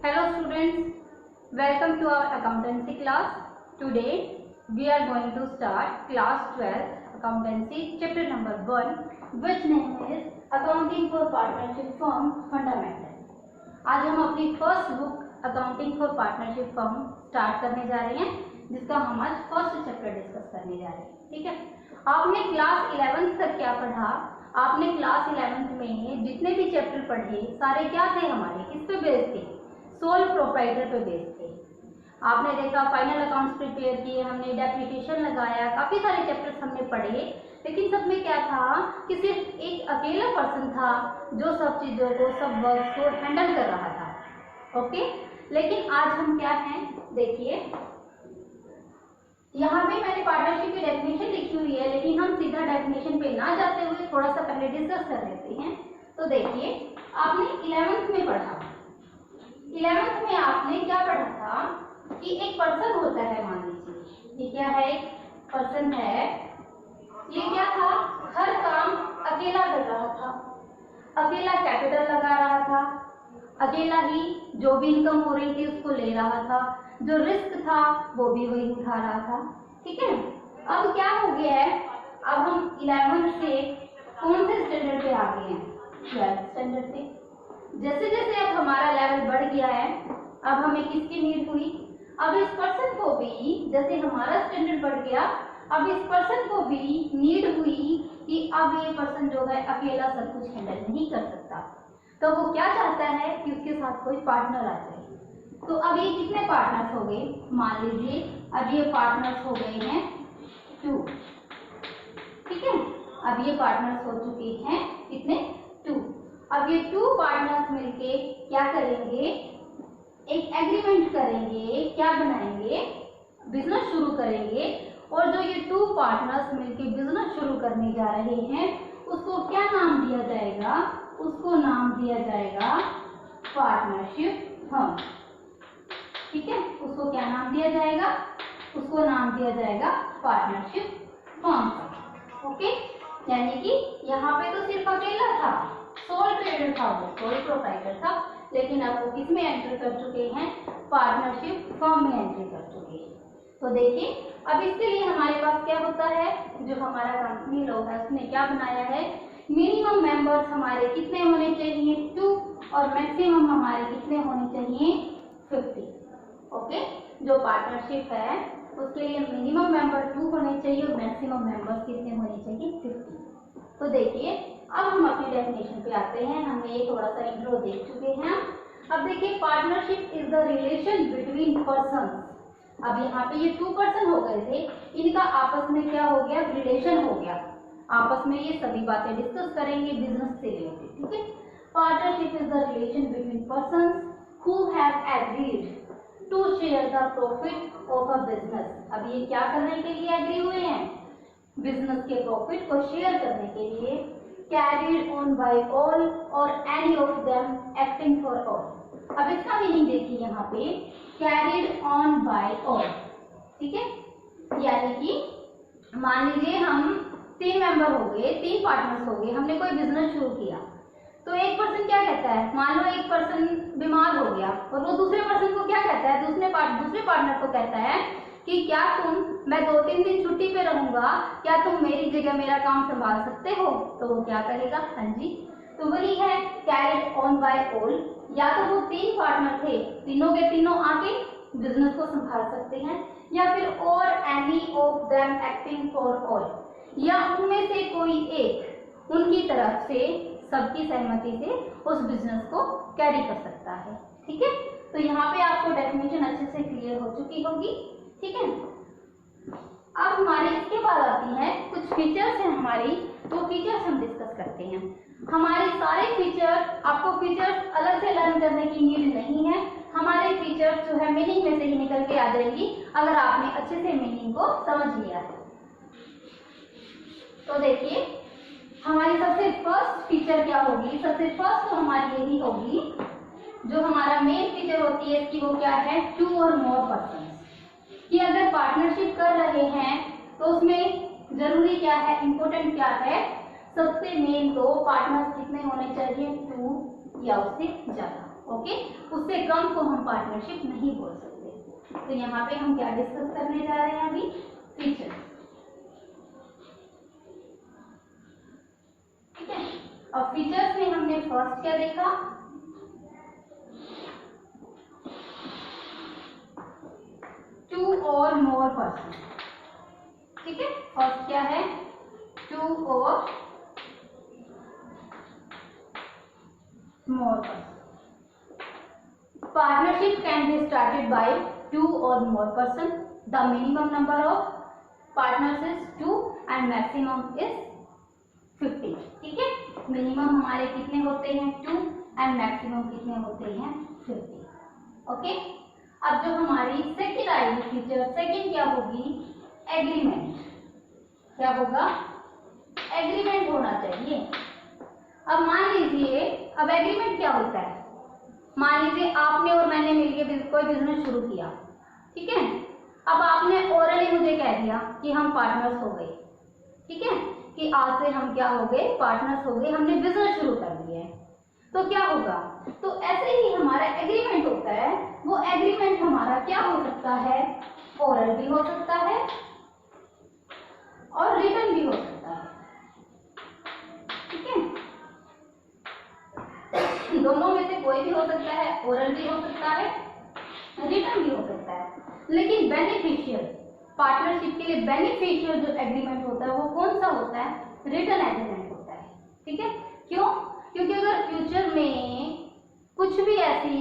Hello students, welcome to our accountancy class. Today we are going to start class 12 accountancy chapter number 1 which name is accounting for partnership firm fundamental. आज हम अपनी first book accounting for partnership firm start करने जा रहे हैं जिसका हम आज फर्स्ट चैप्टर डिस्कस करने जा रहे हैं। ठीक है, आपने क्लास 11th तक क्या पढ़ा? आपने क्लास 11th में जितने भी चैप्टर पढ़े सारे क्या थे हमारे, किस पे बेस्ड थे? सोल प्रोप्राइटर पे बेस्ड थे। आपने देखा फाइनल अकाउंट्स प्रिपेयर किए, हमने डेप्रिसिएशन लगाया, काफी सारे चैप्टर्स हमने पढ़े, लेकिन सब में क्या था कि सिर्फ एक अकेला पर्सन था जो सब चीजों को, सब वर्क्स को हैंडल कर रहा था। ओके, लेकिन आज हम क्या हैं, देखिए यहाँ पे मैंने पार्टनरशिप की डेफिनेशन लिखी हुई है, लेकिन हम सीधा डेफिनेशन पे ना जाते हुए थोड़ा सा पहले डिस्कस कर लेते हैं। तो देखिए, आपने 11th में पढ़ा, 11th में आपने क्या पढ़ा था कि एक पर्सन होता है, मान लीजिए ये क्या है, एक पर्सन है, ये क्या था, हर काम अकेला कर रहा था, अकेला कैपिटल लगा रहा था, अकेला ही जो भी इनकम हो रही थी उसको ले रहा था, जो रिस्क था वो भी वही उठा रहा था। ठीक है, अब क्या हो गया है, अब हम 11th से कौन से स्टैंडर्ड पे आ गए हैं, 12th स्टैंडर्ड पे। जैसे जैसे अब हमारा लेवल बढ़ गया है, अब हमें किसकी नीड हुई, अब इस पर्सन को भी, जैसे हमारा स्टैंडर्ड बढ़ गया, अब इस पर्सन को भी नीड हुई कि अब ये पर्सन जो है अकेला सब कुछ हैंडल नहीं कर सकता, तो वो क्या चाहता है कि उसके साथ कोई पार्टनर आ जाए। तो अब ये कितने पार्टनर्स हो गए, मान लीजिए अब ये पार्टनर्स हो गए हैं 2। ठीक है, अब ये पार्टनर्स हो चुके हैं कितने, 2। अब ये 2 पार्टनर्स मिलके क्या करेंगे, एक एग्रीमेंट करेंगे, क्या बनाएंगे, बिजनेस शुरू करेंगे। और जो ये 2 पार्टनर्स मिलके बिजनेस शुरू करने जा रहे हैं उसको क्या नाम दिया जाएगा, उसको नाम दिया जाएगा पार्टनरशिप फर्म। ठीक है, उसको क्या नाम दिया जाएगा, उसको नाम दिया जाएगा पार्टनरशिप फर्म। ओके, यानी कि यहाँ पे तो सिर्फ अकेला था, सोल ट्रेडर था, वो सोल प्रोप्राइटर था, लेकिन अब वो किस में एंटर कर चुके हैं, पार्टनरशिप फर्म में एंट्री कर चुके हैं। तो देखिए, अब इसके लिए हमारे पास क्या होता है, जो हमारा कंपनी लॉ है उसने क्या बनाया है, मिनिमम मेंबर्स हमारे कितने होने चाहिए, 2, और मैक्सिमम हमारे कितने होने चाहिए, 50। ओके, जो पार्टनरशिप है उसके लिए मिनिमम मेंबर 2 होने चाहिए और मैक्सिमम मेंबर्स कितने होने चाहिए, 50। तो देखिए, अब हम अपनी डेफिनेशन पे आते हैं, हमने ये थोड़ा सा इंट्रो देख चुके हैं। अब देखिए, partnership is the relation between persons. अब यहाँ पे ये 2 पर्सन हो गए थे, इनका आपस में क्या हो गया, रिलेशन हो गया, आपस में ये सभी बातें डिस्कस करेंगे बिजनेस से रिलेटेड। ठीक है, partnership is the relation between persons who have agreed to share the profit of a business. अब ये क्या करने के लिए एग्री हुए हैं, बिजनेस के प्रॉफिट को शेयर करने के लिए। कैरिड ऑन बाय ऑल और any of them acting for all. अब इसका मीनिंग देखिए यहाँ पे, कैरिड ऑन बाय ऑल। ठीक है, यानी कि मान लीजिए हम 3 मेंबर हो गए, 3 पार्टनर्स हो गए, हमने कोई बिजनेस शुरू किया, तो एक पर्सन क्या कहता है, मान लो एक पर्सन बीमार हो गया और वो दूसरे पर्सन को क्या कहता है, दूसरे पार्टनर को कहता है कि क्या तुम, मैं 2-3 दिन छुट्टी पे रहूंगा, क्या तुम मेरी जगह मेरा काम संभाल सकते हो? तो वो क्या करेगा, हाँ जी। तो वही है कैरिड ऑन बाय ऑल, या तो वो 3 पार्टनर थे, तीनों के तीनों आके बिजनेस को संभाल सकते हैं, या फिर और any of them acting for all, या उनमें से कोई एक उनकी तरफ से सबकी सहमति से उस बिजनेस को कैरी कर सकता है। ठीक है, तो यहाँ पे आपको डेफिनेशन अच्छे से क्लियर हो चुकी होगी। ठीक है, अब हमारे इसके बाद आती है कुछ फीचर्स हैं हमारी, वो फीचर्स हम डिस्कस करते हैं। हमारे सारे फीचर्स, आपको फीचर्स अलग से लर्न करने की नीड नहीं है, हमारे फीचर्स जो है मीनिंग में से ही निकल के आ जाएंगी अगर आपने अच्छे से मीनिंग को समझ लिया है। तो देखिए, हमारी सबसे फर्स्ट फीचर क्या होगी, सबसे फर्स्ट तो हमारी यही होगी, जो हमारा मेन फीचर होती है इसकी, वो क्या है, 2 और मोर पर्सन। कि अगर पार्टनरशिप कर रहे हैं तो उसमें जरूरी क्या है, इंपॉर्टेंट क्या है, सबसे मेन तो पार्टनर्स कितने होने चाहिए, 2 या उससे ज्यादा। ओके, उससे कम को हम पार्टनरशिप नहीं बोल सकते। तो यहाँ पे हम क्या डिस्कस करने जा रहे हैं अभी, फीचर्स। ठीक है, अब फीचर्स में हमने फर्स्ट क्या देखा, टू और मोर पर्सन। ठीक है, फर्स्ट क्या है, टू और more person. Partnership can be started by 2 or more person. The minimum number of partners is 2 and maximum is 50. ठीक है, मिनिमम हमारे कितने होते हैं 2 एंड मैक्सिमम कितने होते हैं 50। ओके, अब जो हमारी सेकेंड आएगी फीचर, सेकेंड क्या होगी, एग्रीमेंट। क्या होगा, एग्रीमेंट होना चाहिए। अब मान लीजिए, अब एग्रीमेंट क्या होता है, मान लीजिए आपने और मैंने मिलकर कोई बिजनेस शुरू किया। ठीक है, अब आपने ओरली मुझे कह दिया कि हम पार्टनर्स हो गए। ठीक है, कि आज से हम क्या हो गए, पार्टनर्स हो गए, हमने बिजनेस शुरू कर दिया है। तो क्या होगा, तो ऐसे ही हमारा एग्रीमेंट होता है। वो एग्रीमेंट हमारा क्या हो सकता है, ओरल भी हो सकता है और रिटन भी हो सकता है। ठीक है, दोनों में से कोई भी हो सकता है, ओरल भी हो सकता है, रिटन भी हो सकता है। लेकिन बेनिफिशियल, पार्टनरशिप के लिए बेनिफिशियल जो एग्रीमेंट होता है वो कौन सा होता है, रिटन एग्रीमेंट होता है। ठीक है, क्यों, क्योंकि अगर फ्यूचर में कुछ भी ऐसी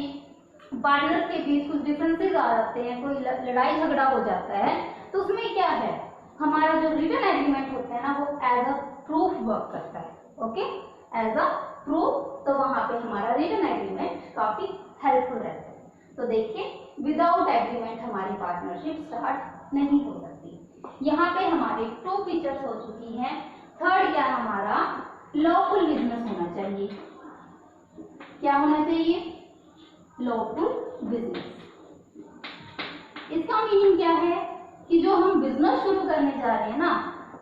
पार्टनर के बीच कुछ डिफरेंसेस आ जाते हैं, कोई लड़ाई झगड़ा हो जाता है, तो उसमें क्या है, हमारा जो रिटन एग्रीमेंट होता है ना, वो एज अ प्रूफ वर्क करता है। ओके, एज अ प्रूफ, तो वहां पे हमारा रिटन एग्रीमेंट काफी हेल्पफुल रहता है। तो देखिए, विदाउट एग्रीमेंट हमारी पार्टनरशिप स्टार्ट नहीं हो सकती। यहाँ पे हमारे 2 फीचर्स हो चुकी हैं। थर्ड क्या हमारा, लॉफुल बिजनेस होना चाहिए। क्या होना चाहिए, लॉफुल बिजनेस। इसका मीनिंग क्या है कि जो हम बिजनेस शुरू करने जा रहे हैं ना,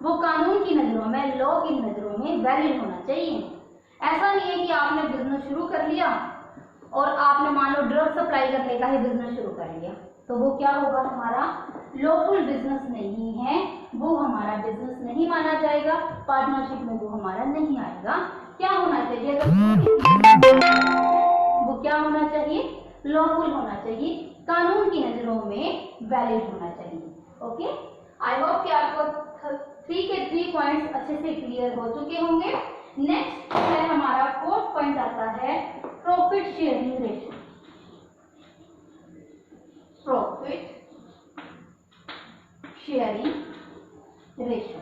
वो कानून की नजरों में, लॉ की नजरों में वैलिड होना चाहिए। ऐसा नहीं है कि आपने बिजनेस शुरू कर लिया और आपने मान लो ड्रग सप्लाई करने का ही बिजनेस शुरू कर लिया, तो वो क्या होगा, हमारा लॉफुल बिजनेस नहीं है, वो हमारा बिजनेस नहीं माना जाएगा, पार्टनरशिप में वो हमारा नहीं आएगा। क्या होना चाहिए, वो क्या होना चाहिए, लॉफुल होना चाहिए, कानून की नजरों में वैलिड होना चाहिए। ओके, आई होप कि आपको 3 के 3 पॉइंट्स अच्छे से क्लियर हो चुके होंगे। नेक्स्ट है हमारा 4th पॉइंट आता है profit sharing ratio. Profit sharing ratio,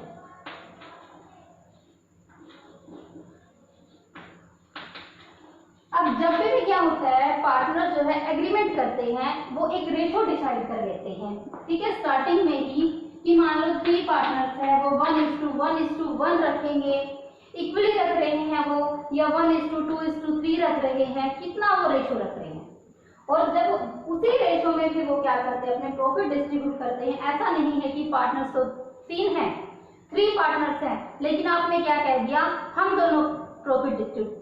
अब जब भी क्या होता है, पार्टनर जो है एग्रीमेंट करते हैं, वो एक रेशो डिसाइड कर लेते हैं। ठीक है, स्टार्टिंग में ही कि मान लो 3 पार्टनर्स है, वो 1:1:1 रखेंगे, इक्वली रख रहे हैं वो, या 1:2:3 रख रहे हैं, कितना वो रेशो रख रहे हैं। और जब उसी रेशो में भी वो क्या करते हैं, अपने प्रॉफिट डिस्ट्रीब्यूट करते हैं। ऐसा नहीं है कि पार्टनर्स तो 3 हैं, 3 पार्टनर्स हैं, लेकिन आपने क्या कह दिया, हम दोनों प्रॉफिट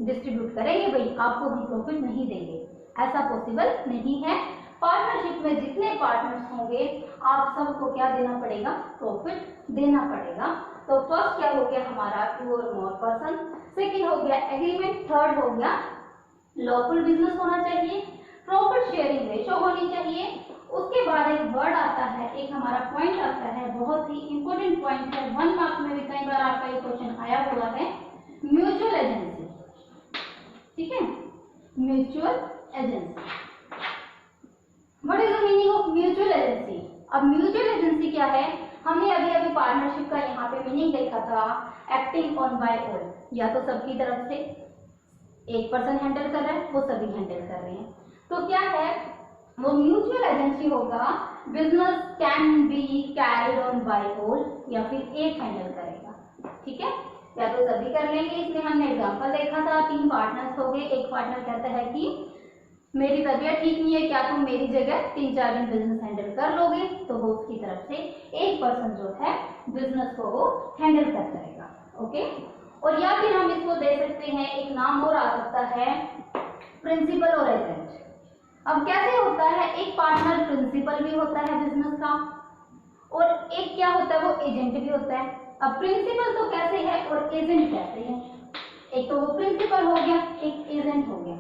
डिस्ट्रीब्यूट करेंगे, भाई आपको हम प्रॉफिट नहीं देंगे। ऐसा पॉसिबल नहीं है। पार्टनरशिप में जितने पार्टनर्स होंगे, आप सबको क्या देना पड़ेगा, प्रॉफिट देना पड़ेगा। तो फर्स्ट क्या हो गया हमारा, 2 और मोर पर्सन, सेकेंड हो गया एग्रीमेंट, थर्ड हो गया लॉफुल बिजनेस होना चाहिए, प्रॉफिट शेयरिंग रेशो होनी चाहिए। उसके बाद एक वर्ड आता है, एक हमारा पॉइंट आता है, बहुत ही इंपॉर्टेंट पॉइंट है, 1 मार्क्स में भी कई बार आपका ये क्वेश्चन आया हुआ है, म्यूचुअल एजेंसी। ठीक है, mutual agency, what is the meaning of mutual agency. अब म्यूचुअल एजेंसी क्या है, हमने अभी अभी पार्टनरशिप का यहाँ पे मीनिंग देखा था, एक्टिंग ऑन बाय ऑल, या तो सबकी तरफ से एक पर्सन हैंडल कर रहा है, वो सभी हैंडल कर रहे हैं। तो क्या है, वो म्यूचुअल एजेंसी होगा, business can be carried on by all, या फिर एक हैंडल करेगा। ठीक है, या तो सभी कर लेंगे। इसमें हमने एग्जांपल देखा था, 3 पार्टनर्स हो गए, एक पार्टनर कहता है कि मेरी तबीयत ठीक नहीं है, क्या तुम मेरी जगह 3-4 दिन बिजनेस हैंडल कर लोगे, तो वो उसकी तरफ से एक पर्सन जो है बिजनेस को वो हैंडल कर करेगा। ओके, और या फिर हम इसको दे सकते हैं, एक नाम और आ सकता है, प्रिंसिपल और एजेंट। अब कैसे होता है, एक पार्टनर प्रिंसिपल भी होता है बिजनेस का, और एक क्या होता है, वो एजेंट भी होता है। अब प्रिंसिपल तो कैसे है और एजेंट कैसे है, एक तो वो प्रिंसिपल हो गया, एक एजेंट हो गया।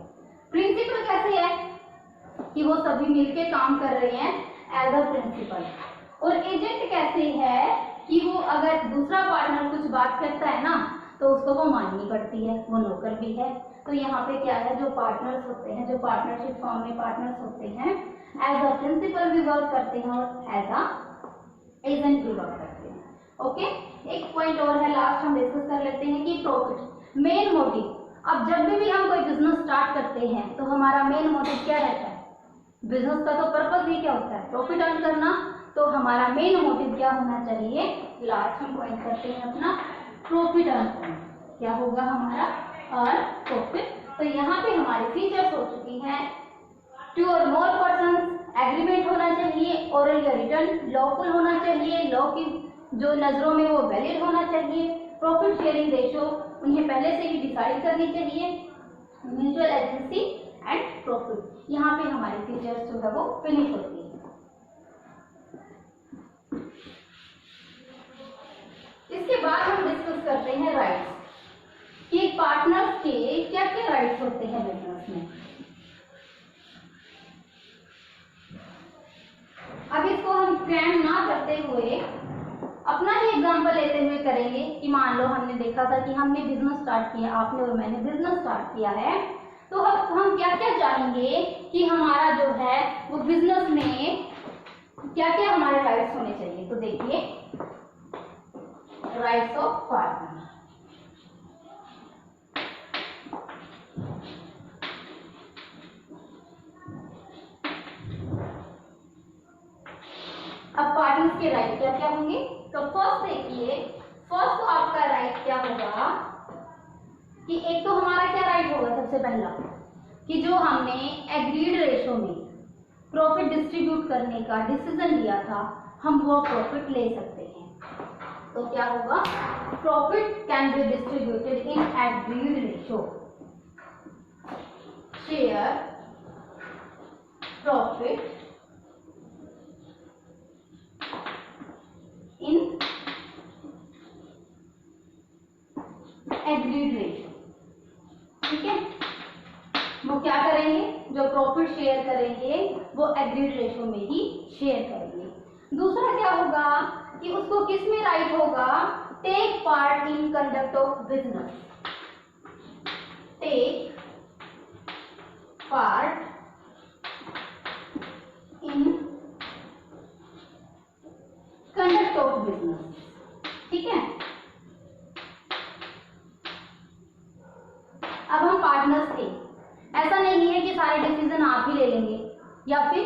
प्रिंसिपल कैसे है कि वो सभी मिलके काम कर रहे हैं एज अ प्रिंसिपल, और एजेंट कैसे है कि वो अगर दूसरा पार्टनर कुछ बात करता है ना तो उसको वो माननी पड़ती है, वो नौकर भी है। तो यहाँ पे क्या है, जो पार्टनर्स होते हैं, जो पार्टनरशिप फॉर्म में पार्टनर्स होते हैं, एज अ प्रिंसिपल भी वर्क करते हैं और एज अ एजेंट भी वर्क करते हैं। ओके, एक पॉइंट और है, लास्ट हम डिस्कस कर लेते हैं कि प्रॉफिट मेन मोटिव। अब जब भी हम कोई बिजनेस स्टार्ट करते हैं तो हमारा मेन मोटिव क्या रहता है, बिजनेस का तो पर्पस ही क्या होता है, प्रॉफिट अर्न करना। तो हमारा मेन मोटिव क्या होना चाहिए, लास्ट हम पॉइंट करते हैं अपना प्रॉफिट अर्न करना। क्या होगा हमारा, अर्न प्रॉफिट। तो यहाँ पे हमारी फीचर्स हो चुकी हैं, 2 और मोर पर्सन्स, एग्रीमेंट होना चाहिए, ओरल या रिटर्न, लॉफुल होना चाहिए, लॉ की जो नजरों में वो वैलिड होना चाहिए, प्रॉफिट शेयरिंग रेशो उन्हें पहले से ही डिसाइड करनी चाहिए, म्यूचुअल एजेंसी एंड प्रॉफिट। यहाँ पे हमारी फीचर्स जो है वो फिनिश होती है। इसके बाद हम डिस्कस करते हैं राइट्स, कि पार्टनर्स के क्या क्या राइट्स होते हैं बिजनेस में। अब इसको हम क्रैम ना करते हुए अपना ही एग्जांपल लेते हुए करेंगे कि मान लो हमने देखा था कि हमने बिजनेस स्टार्ट किया, आपने और मैंने बिजनेस स्टार्ट किया है, तो अब हम क्या क्या जानेंगे कि हमारा जो है वो बिजनेस में क्या क्या हमारे राइट्स होने चाहिए। तो देखिए, राइट्स ऑफ पार्टनर। अब पार्टनर्स के राइट क्या क्या होंगे, तो फर्स्ट देखिए, फर्स्ट तो आपका राइट क्या होगा कि एक तो हमारा क्या राइट होगा, सबसे पहला कि जो हमने एग्रीड रेशो में प्रॉफिट डिस्ट्रीब्यूट करने का डिसीजन लिया था, हम वो प्रॉफिट ले सकते हैं। तो क्या होगा, profit can be distributed in agreed ratio, share profit in agreed ratio. ठीक है, वो क्या करेंगे, जो प्रॉफिट शेयर करेंगे वो एग्रीड रेशो में ही शेयर करेंगे। दूसरा क्या होगा कि उसको किस में राइट होगा, take part in conduct of business, take part in conduct of business. ठीक है, अब हम पार्टनर्स थे, ऐसा नहीं है कि सारे डिसीजन आप ही ले लेंगे या फिर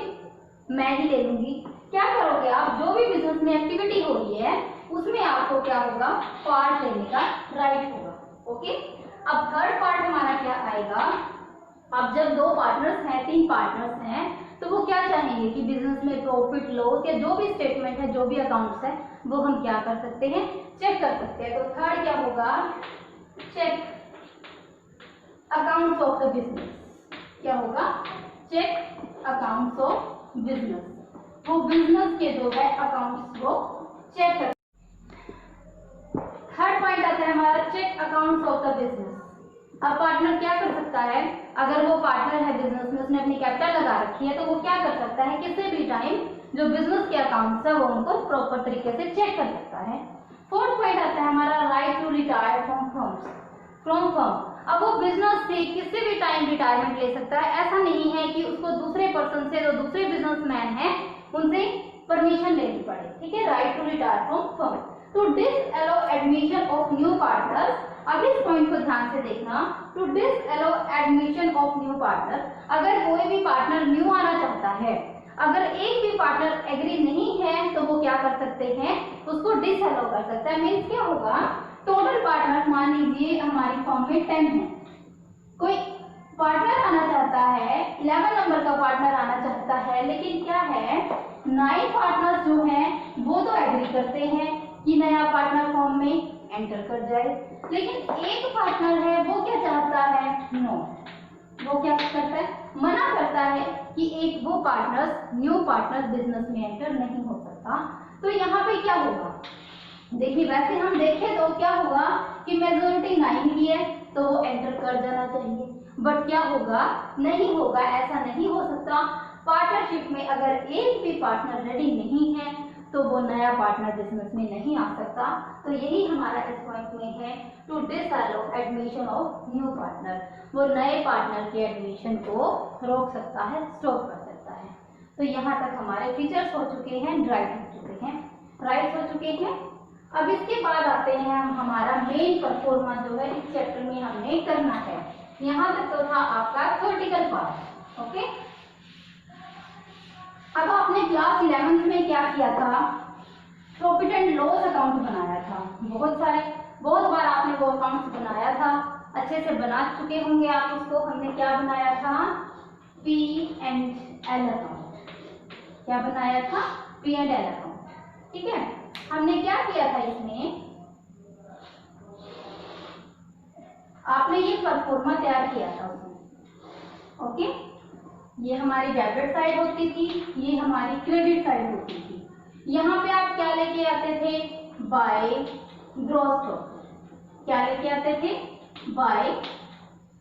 मैं ही ले लूंगी। क्या करोगे आप, जो भी बिजनेस में एक्टिविटी हो रही है उसमें आपको क्या होगा, पार्ट लेने का राइट होगा। ओके, अब थर्ड पार्ट हमारा क्या आएगा, अब जब 2 पार्टनर्स हैं, 3 पार्टनर्स हैं, तो वो क्या चाहेंगे कि बिजनेस में प्रॉफिट लॉस या जो भी स्टेटमेंट है, जो भी अकाउंट्स है, वो हम क्या कर सकते हैं, चेक कर सकते हैं। तो थर्ड क्या होगा, check accounts of the business. क्या होगा, चेक अकाउंट्स ऑफ बिजनेस, वो बिजनेस के जो है अकाउंट्स वो चेक कर। थर्ड पॉइंट आता है हमारा, check accounts of the business. अब पार्टनर क्या कर सकता है, अगर वो पार्टनर है बिजनेस में, उसने अपनी कैपिटल लगा रखी है, तो वो क्या कर सकता है, किसी भी टाइम जो बिजनेस के अकाउंट्स है वो उनको प्रॉपर तरीके से चेक कर सकता है। फोर्थ पॉइंट आता है हमारा, right to retire from firm. अब वो बिजनेस से किसी भी टाइम रिटायरमेंट ले सकता है, ऐसा नहीं है कि उसको दूसरे पर्सन से, जो दूसरे बिजनेसमैन है, उनसे परमिशन लेनी पड़े। ठीक है, right to retire from firm. To disallow admission of new partners, अब इस पॉइंट को ध्यान से देखना, to disallow admission of new partner, अगर कोई भी पार्टनर न्यू आना चाहता है, अगर एक भी पार्टनर एग्री नहीं है तो वो क्या कर सकते हैं, उसको डिसअलो कर सकता है। मीन्स क्या होगा, टोटल पार्टनर मान लीजिए हमारी फॉर्म में 10 है, कोई पार्टनर आना चाहता है, 11 नंबर का पार्टनर आना चाहता है, लेकिन क्या है, 9 पार्टनर्स जो हैं वो तो एग्री करते हैं कि नया पार्टनर फॉर्म में एंटर कर जाए, लेकिन एक पार्टनर है वो क्या चाहता है, नो, वो क्या करता है, मना करता है कि एक वो पार्टनर्स, न्यू पार्टनर बिजनेस में एंटर नहीं हो सकता। तो यहाँ पे क्या होगा, देखिए वैसे हम देखें तो क्या होगा कि मेजोरिटी 9 की है तो वो एंटर कर जाना चाहिए, बट क्या होगा, नहीं होगा, ऐसा नहीं हो सकता। पार्टनरशिप में अगर एक भी पार्टनर रेडी नहीं है तो वो नया पार्टनर बिजनेस में नहीं आ सकता। तो यही हमारा इस पॉइंट में है, to disallow admission of new partner, वो नए पार्टनर के एडमिशन को रोक सकता है, स्टॉप कर सकता है। तो यहाँ तक हमारे फीचर्स हो चुके हैं, राइट हो चुके हैं, राइट हो चुके हैं। अब इसके बाद आते हैं हम, हमारा मेन परफॉर्मेंस जो है इस चैप्टर में हमने करना है। यहाँ तक तो था आपका थ्योरेटिकल पार्ट, ओके। अब आपने क्लास 11th में क्या किया था, प्रॉफिट एंड लॉस अकाउंट बनाया था। बहुत बार आपने वो अकाउंट्स बनाया था, अच्छे से बना चुके होंगे आप उसको। हमने क्या बनाया था, P&L अकाउंट। क्या बनाया था, P&L अकाउंट, ठीक है। हमने क्या किया था इसमें, आपने ये परफॉर्मा तैयार किया था उसमें, ओके। ये हमारी डेबिट साइड होती थी, ये हमारी क्रेडिट साइड होती थी। यहाँ पे आप क्या लेके आते थे, बाय ग्रॉस प्रॉफिट। क्या लेके आते थे, बाय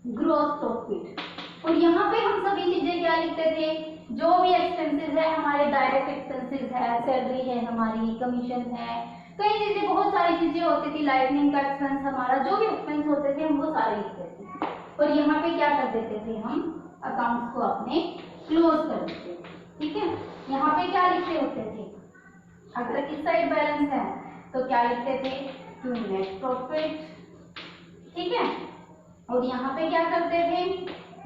ग्रॉस प्रॉफिट। और यहाँ पे हम सभी चीजें क्या लिखते थे, जो भी एक्सपेंसेस है हमारे, डायरेक्ट एक्सपेंसेस है, सैलरी है हमारी, कमीशन है, कई चीजें, बहुत सारी चीजें होती थी, लाइटनिंग का एक्सपेंस, हमारा जो भी एक्सपेंस होते थे हम वो सारे लिखते थे। और यहाँ पे क्या कर देते थे, हम अकाउंट्स को अपने क्लोज कर देते थे, ठीक है। यहाँ पे क्या लिखते होते थे, अगर इस साइड बैलेंस है तो क्या लिखते थे, टू नेट प्रॉफिट, ठीक है। और यहाँ पे क्या करते थे,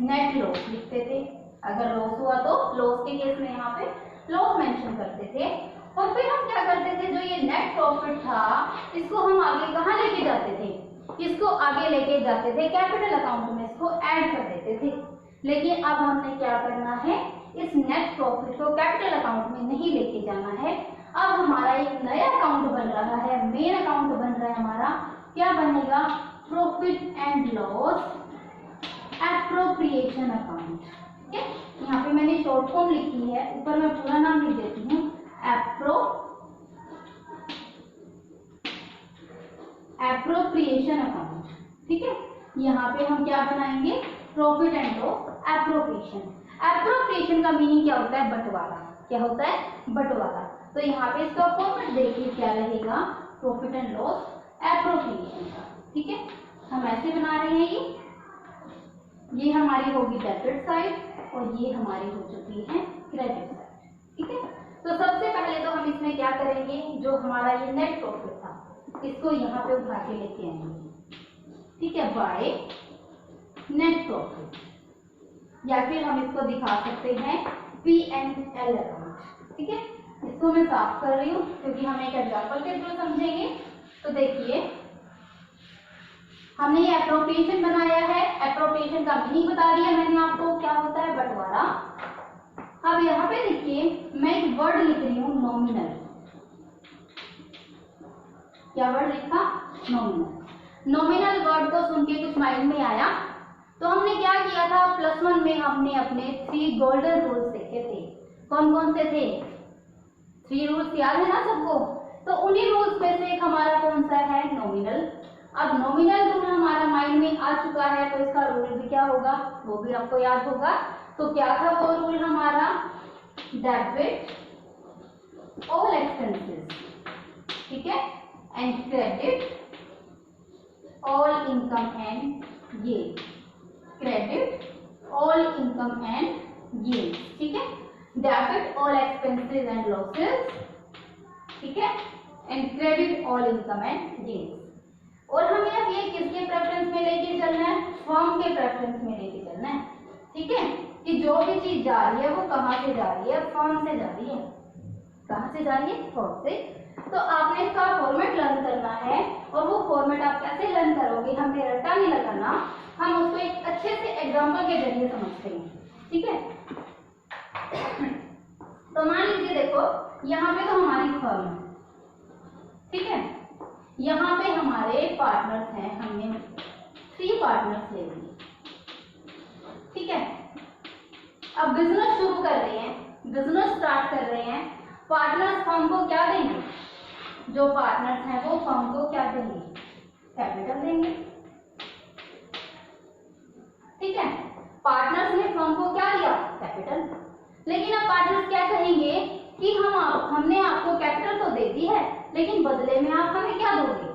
नेट लॉस लिखते थे। अगर लॉस हुआ तो लॉस के केस में यहाँ पे लॉस मेंशन करते थे। और फिर हम क्या करते थे, जो ये नेट प्रॉफिट था इसको हम आगे कहाँ लेके जाते थे, इसको आगे लेके जाते थे कैपिटल अकाउंट में, इसको ऐड कर देते थे। लेकिन अब हमने क्या करना है, इस नेट प्रॉफिट को कैपिटल अकाउंट में नहीं लेके जाना है। अब हमारा एक नया अकाउंट बन रहा है, मेन अकाउंट बन रहा है हमारा, क्या बनेगा, profit and loss appropriation account, ठीक है। यहाँ पे मैंने शॉर्ट फॉर्म लिखी है, ऊपर मैं पूरा नाम लिख देती हूँ, एप्रोप्रिएशन अकाउंट, ठीक है। यहाँ पे हम क्या बनाएंगे, profit and loss appropriation. Appropriation का मीनिंग क्या होता है, बंटवारा। क्या होता है, बंटवारा। तो यहाँ पे इसका फॉर्मेट देखिए क्या रहेगा, प्रॉफिट एंड लॉस एप्रोप्रिएशन का, ठीक है। हम ऐसे बना रहे हैं, ये हमारी होगी डेबिट साइड और ये हमारी हो चुकी है क्रेडिट साइड, ठीक है। तो सबसे पहले तो हम इसमें क्या करेंगे, जो हमारा ये नेट प्रॉफिट था इसको यहाँ पे उठा के लेके आएंगे, ठीक है, बाय नेट प्रॉफिट, या फिर हम इसको दिखा सकते हैं P&L अकाउंट, ठीक है। इसको मैं साफ कर रही हूँ क्योंकि हम एक एग्जांपल के थ्रू समझेंगे। तो देखिए हमने ये एप्रोप्रिएशन बनाया है, एप्रोप्रिएशन का मीनिंग बता दिया मैंने आपको, क्या होता है, बंटवारा। अब यहाँ पे देखिए मैं एक वर्ड लिख रही हूँ, नॉमिनल। क्या वर्ड लिखा, नॉमिनल। नॉमिनल वर्ड को सुन के कुछ माइंड में आया तो हमने क्या किया था, +1 में हमने अपने 3 गोल्डन रूल्स देखे थे। कौन कौन से थे, 3 रूल्स याद है ना सबको। तो उन्हीं रूल्स में से एक हमारा कौन सा है, नॉमिनल। अब नॉमिनल रूल हमारा माइंड में आ चुका है तो इसका रूल भी क्या होगा, वो भी आपको याद होगा। तो क्या था वो रूल हमारा, डेबिट ऑल एक्सपेंसेस, ठीक है, and credit all income and gain. Credit all income and gain, ठीक है। Debit all expenses and losses, ठीक है, and credit all income and gain. और हमें अब ये किसके प्रेफरेंस में लेके चलना है, फर्म के प्रेफरेंस में लेके चलना है, ठीक है। कि जो भी चीज जा रही है वो कहाँ से जा रही है, फर्म से जा रही है। कहाँ से जा रही है, फर्म से। तो आपने इसका फॉर्मेट लर्न करना है और वो फॉर्मेट आप कैसे लर्न करोगे, हमें रट्टा नहीं लगाना, हम उसको एक अच्छे से एग्जाम्पल के जरिए समझते हैं, ठीक है। तो मान लीजिए देखो यहाँ पे तो हमारी फर्म है, ठीक है। यहाँ पे हमारे पार्टनर्स हैं, हमने 3 पार्टनर्स ले लिए, ठीक है। अब बिजनेस शुरू कर रहे हैं, बिजनेस स्टार्ट कर रहे हैं, पार्टनर्स फर्म को क्या देंगे, जो पार्टनर्स हैं वो फर्म को क्या देंगे, कैपिटल देंगे। ठीक है, पार्टनर्स ने फर्म को क्या दिया, कैपिटल। लेकिन अब पार्टनर्स क्या कहेंगे कि हमने आपको कैपिटल तो दे दी है, लेकिन बदले में आप हमें क्या दोगे,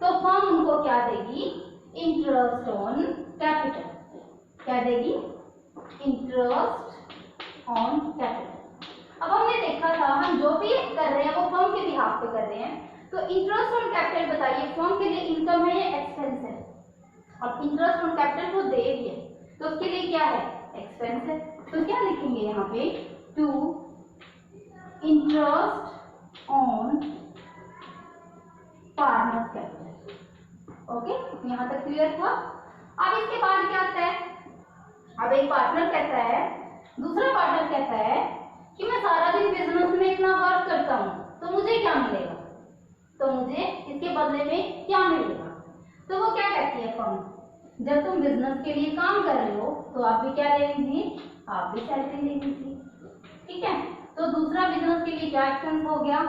तो फर्म उनको क्या देगी, इंटरेस्ट ऑन कैपिटल। क्या देगी, इंटरेस्ट ऑन कैपिटल। अब हमने देखा था हम जो भी कर रहे हैं वो फर्म के बिहाफ पे कर रहे हैं, तो इंटरेस्ट ऑन कैपिटल बताइए फर्म के लिए इनकम है या एक्सपेंस है, और इंटरेस्ट ऑन कैपिटल वो दे रही है तो उसके लिए क्या है, एक्सपेंस है। तो क्या लिखेंगे यहाँ पे, to interest on partners capital. Okay, यहाँ तक क्लियर था। अब इसके बाद क्या आता है, अब एक पार्टनर कहता है, दूसरा पार्टनर कहता है कि मैं सारा दिन बिजनेस में इतना वर्क करता हूँ तो मुझे क्या मिलेगा, तो मुझे इसके बदले में क्या मिलेगा। तो वो क्या कहती है फर्म, जब तुम बिजनेस के लिए काम कर रहे हो तो आप भी क्या ले लीजिए, आप भी सैलरी ले लीजिए। ठीक है, तो दूसरा बिजनेस के लिए क्या एक्सपेंस हो गया,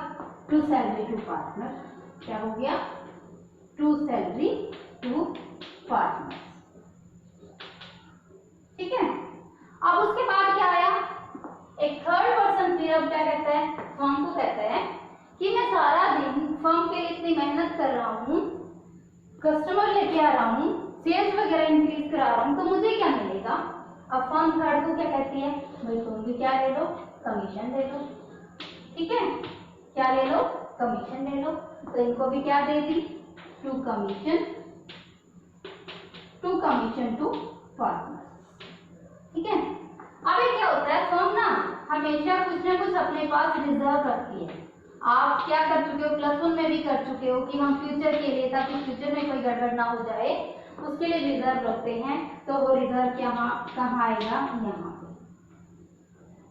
टू सैलरी टू पार्टनर। क्या हो गया, टू सैलरी टू पार्टनर। ठीक है, अब उसके बाद क्या आया, एक थर्ड पर्सन फिर अब क्या कहता है, फर्म को कहता है कि मैं सारा दिन फर्म के लिए इतनी मेहनत कर रहा हूँ, कस्टमर लेके आ रहा हूँ, सेल्स वगैरह इंक्रीज करा रहा हूँ, तो मुझे क्या मिलेगा। अब फर्म थर्ड को क्या कहती है, भाई तुम भी क्या ले लो, कमीशन ले लो। ठीक है, क्या ले लो, कमीशन ले लो। तो इनको भी क्या दे दी, टू कमीशन टू पार्टनर। ठीक है, अब ये क्या होता है, फर्म ना हमेशा कुछ ना कुछ अपने पास रिजर्व रखती है। आप क्या कर चुके हो, प्लस वन में भी कर चुके हो कि हम फ्यूचर के लिए, ताकि फ्यूचर में कोई गड़बड़ ना हो जाए, उसके लिए रिजर्व रखते हैं। तो वो रिजर्व कहाँ आएगा, यहाँ पे,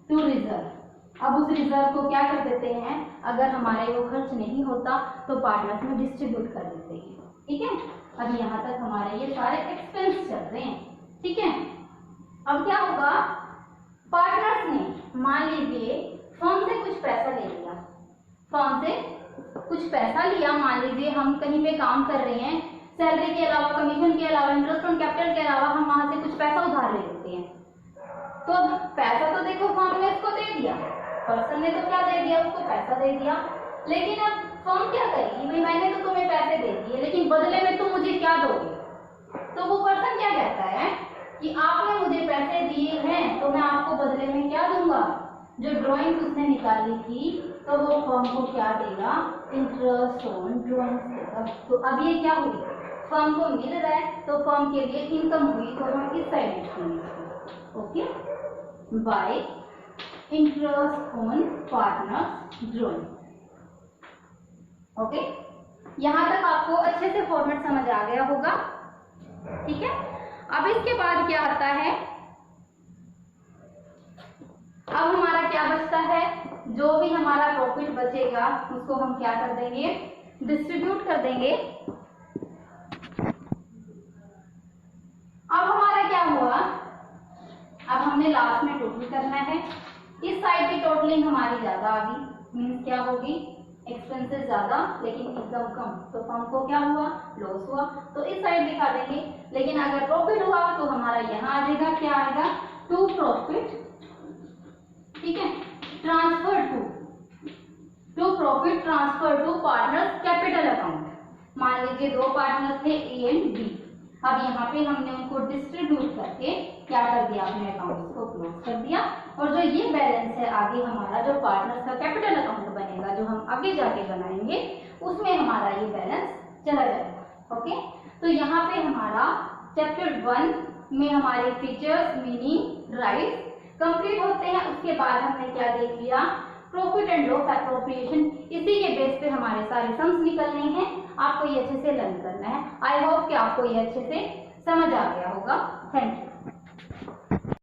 टू रिजर्व। अब उस रिजर्व को क्या कर देते हैं, अगर हमारे वो खर्च नहीं होता तो पार्टनर्स में डिस्ट्रीब्यूट कर देते हैं। ठीक है, अब यहाँ तक हमारे ये सारे एक्सपेंस चल रहे हैं। ठीक है, अब क्या होगा, पार्टनर्स ने मान लीजिए फर्म से कुछ पैसा ले लिया, फर्म से कुछ पैसा लिया, मान लीजिए हम कहीं पे काम कर रहे हैं, सैलरी के अलावा, कमीशन के अलावा, इंटरेस्ट ऑन कैपिटल के अलावा हम वहां से कुछ पैसा उधार ले लेते हैं। तो पैसा तो देखो फर्म ने उसको दे दिया, पर्सन ने तो क्या दे दिया, उसको पैसा दे दिया। लेकिन अब फर्म क्या करेगी, भाई मैंने तो तुम्हें पैसे दे दिए, लेकिन बदले में तुम मुझे क्या दोगे। तो वो पर्सन क्या कहता है कि आपने मुझे पैसे दिए हैं तो मैं आपको बदले में क्या दूंगा, जो ड्राइंग उसने निकाली थी तो वो फर्म को क्या देगा, इंटरेस्ट ऑन ड्राइंग देगा। तो अब ये क्या हुई, फर्म को मिल रहा है तो फर्म के लिए इनकम हुई, तो हम इस साइड लिखेंगे। Okay, bye interest on partners drawing. Okay, यहां तक आपको अच्छे से फॉर्मेट समझ आ गया होगा। ठीक है, अब इसके बाद क्या आता है, अब हमारा क्या बचता है, जो भी हमारा प्रॉफिट बचेगा उसको हम क्या कर देंगे, डिस्ट्रीब्यूट कर देंगे। अब हमारा क्या हुआ, अब हमने लास्ट में टोटल करना है। इस साइड की टोटलिंग हमारी ज्यादा आ गई, मीन्स क्या होगी, एक्सपेंसेस ज्यादा लेकिन इनकम कम, तो फर्म को क्या हुआ, लॉस हुआ, तो इस साइड दिखा देंगे। लेकिन अगर प्रॉफिट हुआ तो हमारा यहाँ आ जाएगा, क्या आएगा, टू प्रॉफिट। ठीक है, transfer to profit transfer to partners capital account. मान लीजिए दो पार्टनर्स थे ए एंड बी, अब यहाँ पे हमने उनको डिस्ट्रीब्यूट करके क्या कर दिया, अपने अकाउंट्स को क्लोज कर दिया। और जो ये बैलेंस है आगे हमारा जो पार्टनर्स का कैपिटल अकाउंट बनेगा, जो हम आगे जाके बनाएंगे, उसमें हमारा ये बैलेंस चला जाएगा। ओके, तो यहाँ पे हमारा चैप्टर 1 में हमारे फीचर्स, मीनिंग, राइट्स कंप्लीट होते हैं। उसके बाद हमने क्या देख लिया, प्रॉफिट एंड लॉस एप्रोप्रिएशन। इसी के बेस पे हमारे सारे सम्स निकलने हैं, आपको ये अच्छे से लर्न करना है। आई होप कि आपको ये अच्छे से समझ आ गया होगा। Thank you.